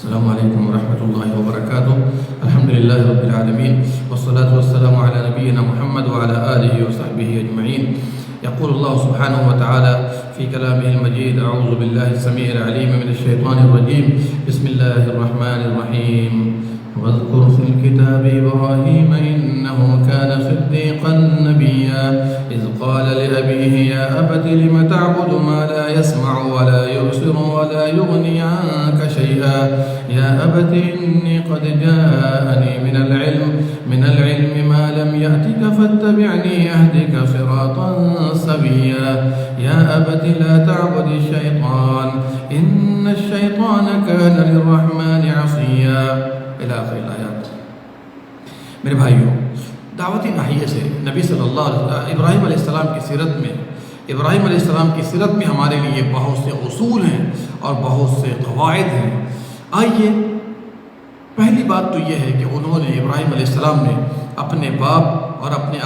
السلام عليكم ورحمة الله وبركاته. الحمد لله رب العالمين والصلاة والسلام على نبينا محمد وعلى آله وصحبه أجمعين. يقول الله سبحانه وتعالى في كلامه المجيد: أعوذ بالله السميع العليم من الشيطان الرجيم. بسم الله الرحمن الرحيم. واذكر في الكتاب إبراهيم إنه كان صديقا نبيا إذ قال لأبيه يا أبت لم تعبد ما لا يسمع ولا يبصر ولا يغني عنك شيئا يا أبت إني قد جاءني من العلم ما لم يأتك فاتبعني أهدك صراطا سويا يا أبت لا تعبد الشيطان إن الشيطان كان للرحمن عصيا الى آخر الآیات۔ میرے بھائیوں، دعوتی ناحیے سے نبی صلی اللہ علیہ وسلم ابراہیم علیہ السلام کی سیرت میں ہمارے لیے بہت سے اصول ہیں اور بہت سے قواعد ہیں۔ آئیے، پہلی بات تو یہ ہے کہ انہوں نے ابراہیم علیہ السلام نے اپنے باپ اور اپنے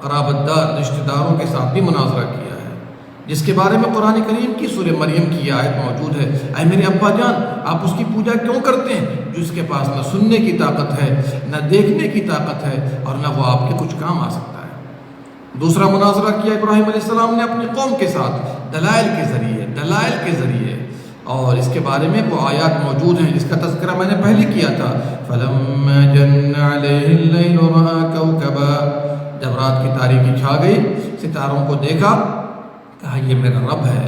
قرابت دار رشتہ داروں کے ساتھ بھی مناظرہ کیا ہے، جس کے بارے میں قرآن کریم کی سورہ مریم کی آیت موجود ہے: اے میرے ابا جان، آپ اس کی پوجا کیوں کرتے ہیں جس کے پاس نہ سننے کی طاقت ہے، نہ دیکھنے کی طاقت ہے، اور نہ وہ آپ کے کچھ کام آ سکتا ہے۔ دوسرا مناظرہ کیا ابراہیم علیہ السلام نے اپنی قوم کے ساتھ دلائل کے ذریعے، اور اس کے بارے میں وہ آیات موجود ہیں جس کا تذکرہ میں نے پہلے کیا تھا: فَلَمَّا جَنَّ عَلَيْهِ اللَّيْلُ رَأَىٰ كَوْكَبًا، جب رات کی تاریکی چھا گئی، ستاروں کو دیکھا، کہا یہ میرا رب ہے۔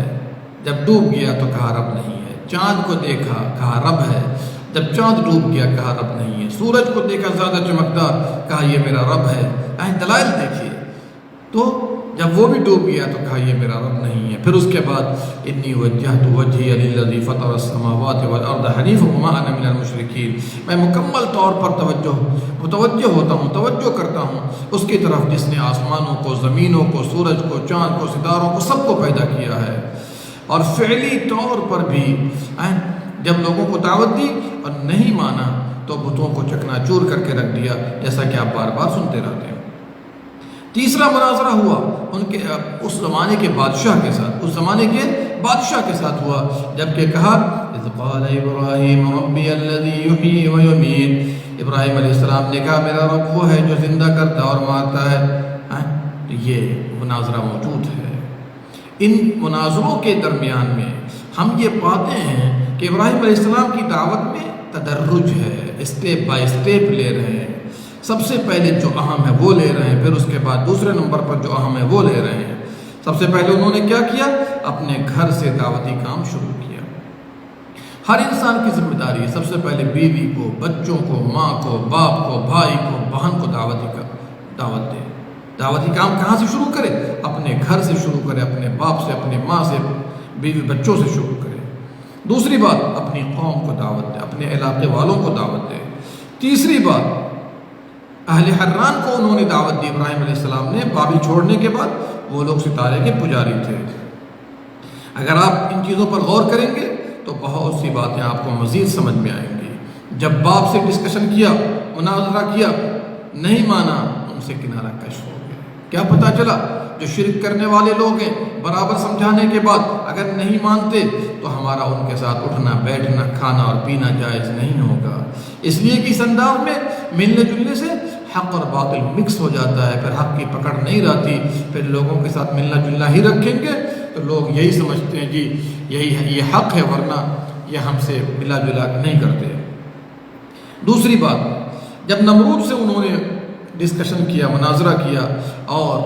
جب ڈوب گیا تو کہا رب نہیں ہے۔ چاند کو دیکھا، کہا رب ہے۔ جب چاند ڈوب گیا، کہا رب نہیں ہے۔ سورج کو دیکھا زیادہ چمکدار، کہا یہ میرا رب ہے۔ دلائل دیکھیے۔ تو جب وہ بھی ڈوب گیا تو کہا یہ میرا رب نہیں ہے۔ پھر اس کے بعد انی وجہت وجہی للذی فطر السماوات والارض حنیفا وما انا من المشرکین، میں مکمل طور پر متوجہ ہوتا ہوں، توجہ کرتا ہوں اس کی طرف جس نے آسمانوں کو، زمینوں کو، سورج کو، چاند کو، ستاروں کو، سب کو پیدا کیا ہے۔ اور فعلی طور پر بھی جب لوگوں کو دعوت دی اور نہیں مانا تو بتوں کو چکنا چور کر کے رکھ دیا، جیسا کہ آپ بار بار سنتے رہتے ہیں۔ تیسرا مناظرہ ہوا ان کے اس زمانے کے بادشاہ کے ساتھ ہوا، جبکہ کہا اذ قال ابراہیم ربی الذی یحیی و یمیت، ابراہیم علیہ السلام نے کہا میرا رب وہ ہے جو زندہ کرتا اور مارتا ہے۔ تو یہ مناظرہ موجود ہے۔ ان مناظروں کے درمیان میں ہم یہ پاتے ہیں کہ ابراہیم علیہ السلام کی دعوت میں تدرج ہے، اسٹیپ بائی اسٹیپ لے رہے ہیں۔ سب سے پہلے جو اہم ہے وہ لے رہے ہیں، پھر اس کے بعد دوسرے نمبر پر جو اہم ہے وہ لے رہے ہیں۔ سب سے پہلے انہوں نے کیا کیا؟ اپنے گھر سے دعوتی کام شروع کیا۔ ہر انسان کی ذمہ داری ہے سب سے پہلے بیوی کو، بچوں کو، ماں کو، باپ کو، بھائی کو، بہن کو دعوت دے۔ دعوتی کام کہاں سے شروع کرے؟ اپنے گھر سے شروع کرے، اپنے باپ سے، اپنے ماں سے، بیوی بچوں سے شروع کرے۔ دوسری بات، اپنی قوم کو دعوت دے، اپنے علاقے والوں کو دعوت دے۔ تیسری بات، اہل حران کو انہوں نے دعوت دی ابراہیم علیہ السلام نے۔ بابل چھوڑنے کے بعد وہ لوگ ستارے کے پجاری تھے۔ اگر آپ ان چیزوں پر غور کریں گے تو بہت سی باتیں آپ کو مزید سمجھ میں آئیں گی۔ جب باپ سے ڈسکشن کیا، مناظرہ کیا، نہیں مانا، ان سے کنارہ کش ہو گیا۔ کیا پتہ چلا؟ جو شرک کرنے والے لوگ ہیں، برابر سمجھانے کے بعد اگر نہیں مانتے تو ہمارا ان کے ساتھ اٹھنا، بیٹھنا، کھانا اور پینا جائز نہیں ہوگا۔ اس لیے کہ اس انداز میں ملنے جلنے سے حق اور باطل مکس ہو جاتا ہے، پھر حق کی پکڑ نہیں رہتی۔ پھر لوگوں کے ساتھ ملنا جلنا ہی رکھیں گے تو لوگ یہی سمجھتے ہیں جی یہ حق ہے، ورنہ یہ ہم سے ملا جلا نہیں کرتے۔ دوسری بات، جب نمرود سے انہوں نے ڈسکشن کیا، مناظرہ کیا اور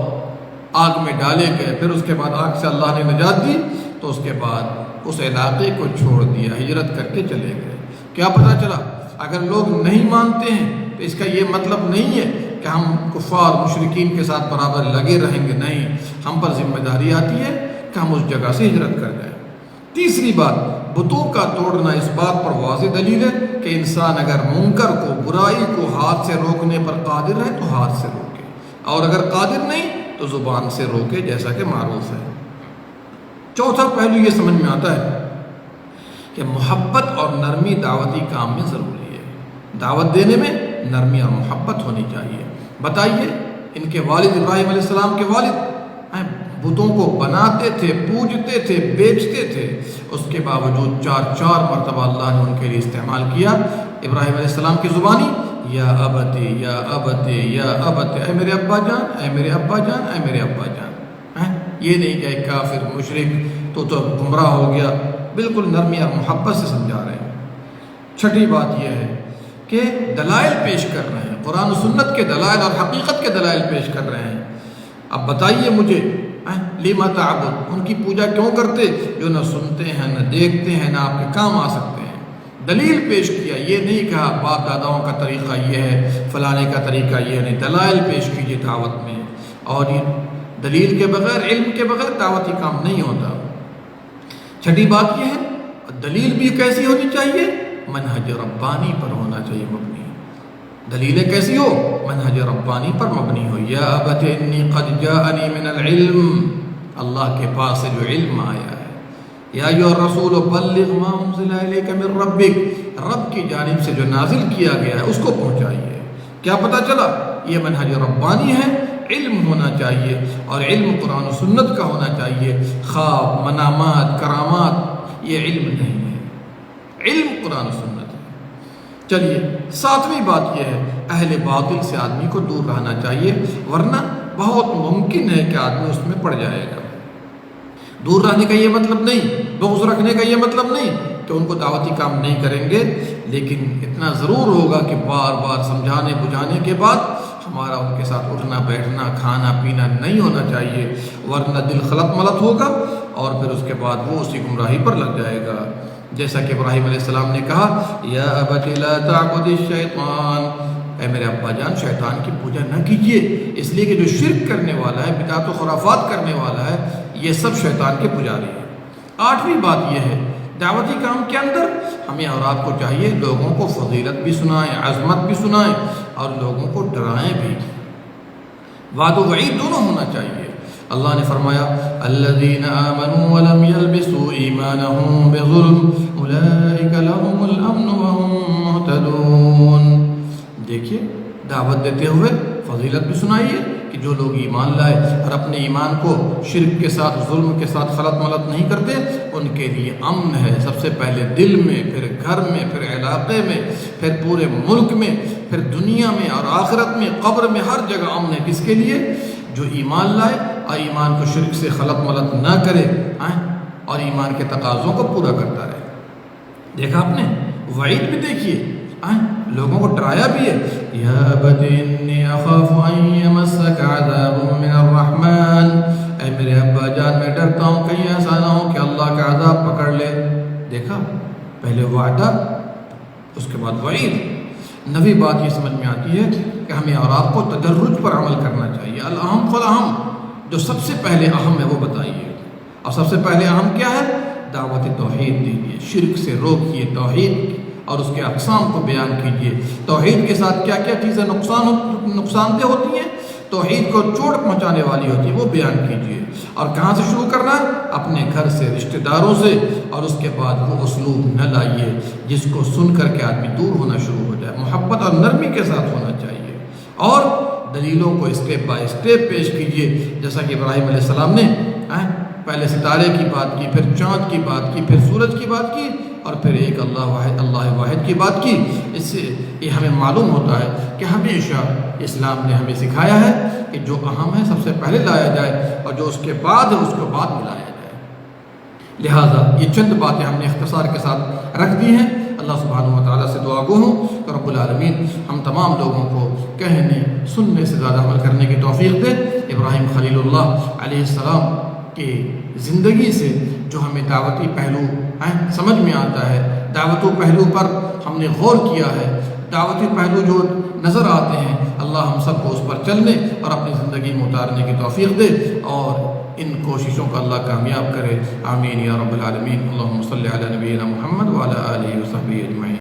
آگ میں ڈالے گئے، پھر اس کے بعد آگ سے اللہ نے نجات دی، تو اس کے بعد اس علاقے کو چھوڑ دیا، ہجرت کر کے چلے گئے۔ کیا پتہ چلا؟ اگر لوگ نہیں مانتے ہیں تو اس کا یہ مطلب نہیں ہے کہ ہم کفار مشرکین کے ساتھ برابر لگے رہیں گے، نہیں، ہم پر ذمہ داری آتی ہے کہ ہم اس جگہ سے ہجرت کر جائیں۔ تیسری بات، بتوں کا توڑنا اس بات پر واضح دلیل ہے کہ انسان اگر منکر کو، برائی کو ہاتھ سے روکنے پر قادر ہے تو ہاتھ سے روکے، اور اگر قادر نہیں تو زبان سے روکے، جیسا کہ معروف ہے۔ چوتھا پہلو یہ سمجھ میں آتا ہے کہ محبت اور نرمی دعوتی کام میں ضروری ہے۔ دعوت دینے میں نرمی اور محبت ہونی چاہیے۔ بتائیے، ان کے والد ابراہیم علیہ السلام کے والد بتوں کو بناتے تھے، پوجتے تھے، بیچتے تھے، اس کے باوجود 4 مرتبہ اللہ نے ان کے لیے استعمال کیا ابراہیم علیہ السلام کی زبانی، یا ابتی یا ابتی یا ابتی، اے میرے ابا جان، اے میرے ابا جان، اے میرے ابا جان۔ یہ نہیں کہ ایک کافر مشرک تو گمراہ ہو گیا، بالکل نرمی اور محبت سے سمجھا رہے ہیں۔ چھٹی بات یہ ہے کہ دلائل پیش کر رہے ہیں، قرآن و سنت کے دلائل اور حقیقت کے دلائل پیش کر رہے ہیں۔ اب بتائیے مجھے، لما تعبد، ان کی پوجا کیوں کرتے جو نہ سنتے ہیں، نہ دیکھتے ہیں، نہ آپ کے کام آ سکتے ہیں۔ دلیل پیش کیا، یہ نہیں کہا باپ داداؤں کا طریقہ یہ ہے، فلانے کا طریقہ یہ نہیں، دلائل پیش کیجیے دعوت میں۔ اور یہ دلیل کے بغیر، علم کے بغیر دعوتی کام نہیں ہوتا۔ چھٹی بات یہ ہے، دلیل بھی کیسی ہونی چاہیے؟ منہج ربانی پر ہونا چاہیے مبنی۔ دلیلیں کیسی ہو؟ منہج ربانی پر مبنی ہو۔ یا ابت انی قد جاءنی من العلم، اللہ کے پاس سے جو علم آیا ہے۔ یا ایھا الرسول بلغ ما انزل الیک من ربک، رب کی جانب سے جو نازل کیا گیا ہے اس کو پہنچائیے۔ کیا پتہ چلا؟ یہ منہج ربانی ہے، علم ہونا چاہیے، اور علم قرآن و سنت کا ہونا چاہیے۔ خواب، منامات، کرامات یہ علم نہیں ہے، علم قرآن و سنت ہے۔ چلیے 7ویں بات یہ ہے، اہل باطل سے آدمی کو دور رہنا چاہیے، ورنہ بہت ممکن ہے کہ آدمی اس میں پڑ جائے گا۔ دور رہنے کا یہ مطلب نہیں، بغض رکھنے کا یہ مطلب نہیں کہ ان کو دعوتی کام نہیں کریں گے، لیکن اتنا ضرور ہوگا کہ بار بار سمجھانے بجھانے کے بعد ہمارا ان کے ساتھ اٹھنا بیٹھنا کھانا پینا نہیں ہونا چاہیے، ورنہ دل خلط ملط ہوگا اور پھر اس کے بعد وہ اسی گمراہی پر لگ جائے گا۔ جیسا کہ ابراہیم علیہ السلام نے کہا، یا ابت لا تعبد الشیطان، اے میرے ابا جان شیطان کی پوجا نہ کیجیے، اس لیے کہ جو شرک کرنے والا ہے، بدعت و خرافات کرنے والا ہے، یہ سب شیطان کے پجاری ہیں۔ 8ویں بات یہ ہے، دعوتی کام کے اندر ہمیں اور آپ کو چاہیے لوگوں کو فضیلت بھی سنائیں، عظمت بھی سنائیں، اور لوگوں کو ڈرائیں بھی۔ وعد و وعید دونوں ہونا چاہیے۔ اللہ نے فرمایا، الذین آمنوا ولم يلبسوا ایمانهم بظلم اولئک لهم الامن وهم مہتدون۔ دیکھیے دعوت دیتے ہوئے فضیلت بھی سنائیے کہ جو لوگ ایمان لائے اور اپنے ایمان کو شرک کے ساتھ، ظلم کے ساتھ خلط ملط نہیں کرتے، ان کے لیے امن ہے، سب سے پہلے دل میں، پھر گھر میں، پھر علاقے میں، پھر پورے ملک میں، پھر دنیا میں اور آخرت میں، قبر میں، ہر جگہ امن ہے۔ کس کے لیے؟ جو ایمان لائے اور ایمان کو شرک سے خلط ملط نہ کرے اور ایمان کے تقاضوں کو پورا کرتا رہے۔ دیکھا آپ نے، وعید بھی دیکھیے، لوگوں کو ڈرایا بھی ہے، یا ابت انی اخاف ان یمسک عذاب من الرحمن، اے میرے ابا جان میں ڈرتا ہوں کہیں ایسا نہ ہو کہ اللہ کا عذاب پکڑ لے۔ دیکھا، پہلے وعدہ اس کے بعد وعید۔ 9ویں بات یہ سمجھ میں آتی ہے کہ ہمیں اور آپ کو تدرج پر عمل کرنا چاہیے۔ الاہم فالاہم، جو سب سے پہلے اہم ہے وہ بتائیے، اور سب سے پہلے اہم کیا ہے؟ دعوت توحید دیجیے، شرک سے روکیے، توحید اور اس کے اقسام کو بیان کیجیے۔ توحید کے ساتھ کیا کیا چیزیں نقصان دہ ہوتی ہیں، توحید کو چوٹ پہنچانے والی ہوتی ہے، وہ بیان کیجیے۔ اور کہاں سے شروع کرنا ہے؟ اپنے گھر سے، رشتہ داروں سے، اور اس کے بعد وہ اسلوب نہ لائیے جس کو سن کر کے آدمی دور ہونا شروع ہو جائے، محبت اور نرمی کے ساتھ ہونا چاہیے، اور دلیلوں کو اسٹیپ بائی اسٹیپ پیش کیجیے، جیسا کہ ابراہیم علیہ السلام نے پہلے ستارے کی بات کی، پھر چاند کی بات کی، پھر سورج کی بات کی، اور پھر ایک اللہ واحد کی بات کی۔ اس سے یہ ہمیں معلوم ہوتا ہے کہ ہمیشہ اسلام نے ہمیں سکھایا ہے کہ جو اہم ہے سب سے پہلے لایا جائے، اور جو اس کے بعد ہے اس کو بعد میں لایا جائے۔ لہٰذا یہ چند باتیں ہم نے اختصار کے ساتھ رکھ دی ہیں۔ اللہ سبحانہ و تعالیٰ سے دعا گو ہوں کہ رب العالمین ہم تمام لوگوں کو کہنے سننے سے زیادہ عمل کرنے کی توفیق دے۔ ابراہیم خلیل اللہ علیہ السلام کی زندگی سے جو ہمیں دعوتی پہلو سمجھ میں آتا ہے، دعوتی پہلو پر ہم نے غور کیا ہے، دعوتی پہلو جو نظر آتے ہیں، اللہ ہم سب کو اس پر چلنے اور اپنی زندگی میں اتارنے کی توفیق دے، اور ان کوششوں کو اللہ کامیاب کرے۔ آمین یا رب العالمین۔ اللہم صلی علی نبینا محمد وعلی آلہ وصحبہ اجمعین۔